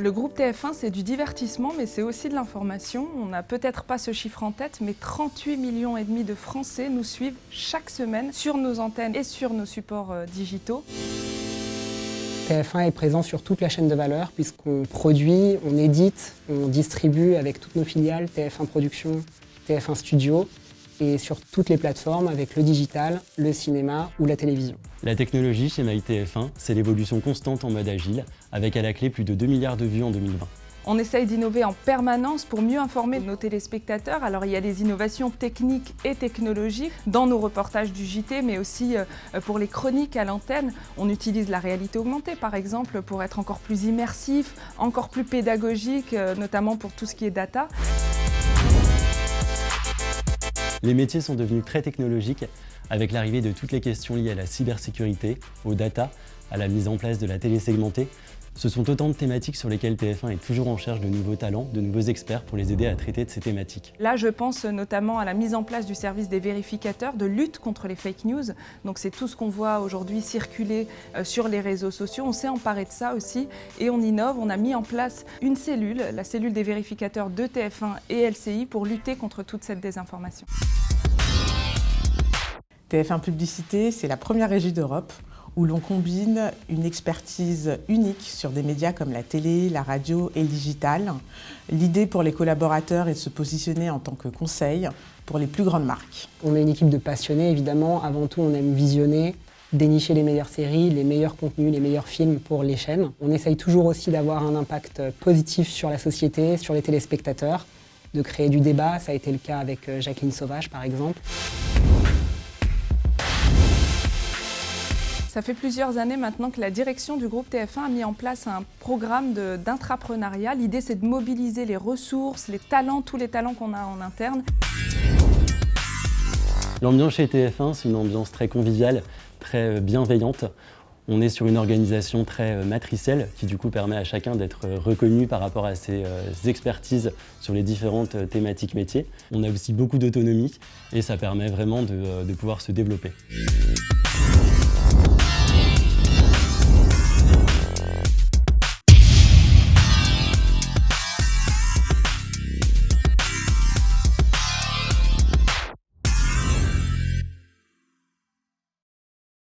Le groupe TF1, c'est du divertissement, mais c'est aussi de l'information. On n'a peut-être pas ce chiffre en tête, mais 38,5 millions de Français nous suivent chaque semaine sur nos antennes et sur nos supports digitaux. TF1 est présent sur toute la chaîne de valeur puisqu'on produit, on édite, on distribue avec toutes nos filiales, TF1 Production, TF1 Studio, et sur toutes les plateformes avec le digital, le cinéma ou la télévision. La technologie chez MyTF1, c'est l'évolution constante en mode agile, avec à la clé plus de 2 milliards de vues en 2020. On essaye d'innover en permanence pour mieux informer nos téléspectateurs. Alors il y a des innovations techniques et technologiques dans nos reportages du JT, mais aussi pour les chroniques à l'antenne. On utilise la réalité augmentée par exemple pour être encore plus immersif, encore plus pédagogique, notamment pour tout ce qui est data. Les métiers sont devenus très technologiques avec l'arrivée de toutes les questions liées à la cybersécurité, aux data, à la mise en place de la télé segmentée. Ce sont autant de thématiques sur lesquelles TF1 est toujours en recherche de nouveaux talents, de nouveaux experts pour les aider à traiter de ces thématiques. Là, je pense notamment à la mise en place du service des vérificateurs de lutte contre les fake news. Donc c'est tout ce qu'on voit aujourd'hui circuler sur les réseaux sociaux. On s'est emparé de ça aussi et on innove. On a mis en place une cellule, la cellule des vérificateurs de TF1 et LCI pour lutter contre toute cette désinformation. TF1 Publicité, c'est la première régie d'Europe où l'on combine une expertise unique sur des médias comme la télé, la radio et le digital. L'idée pour les collaborateurs est de se positionner en tant que conseil pour les plus grandes marques. On est une équipe de passionnés, évidemment. Avant tout, on aime visionner, dénicher les meilleures séries, les meilleurs contenus, les meilleurs films pour les chaînes. On essaye toujours aussi d'avoir un impact positif sur la société, sur les téléspectateurs, de créer du débat. Ça a été le cas avec Jacqueline Sauvage, par exemple. Ça fait plusieurs années maintenant que la direction du groupe TF1 a mis en place un programme d'intrapreneuriat. L'idée, c'est de mobiliser les ressources, les talents, tous les talents qu'on a en interne. L'ambiance chez TF1, c'est une ambiance très conviviale, très bienveillante. On est sur une organisation très matricielle qui du coup permet à chacun d'être reconnu par rapport à ses expertises sur les différentes thématiques métiers. On a aussi beaucoup d'autonomie et ça permet vraiment de pouvoir se développer.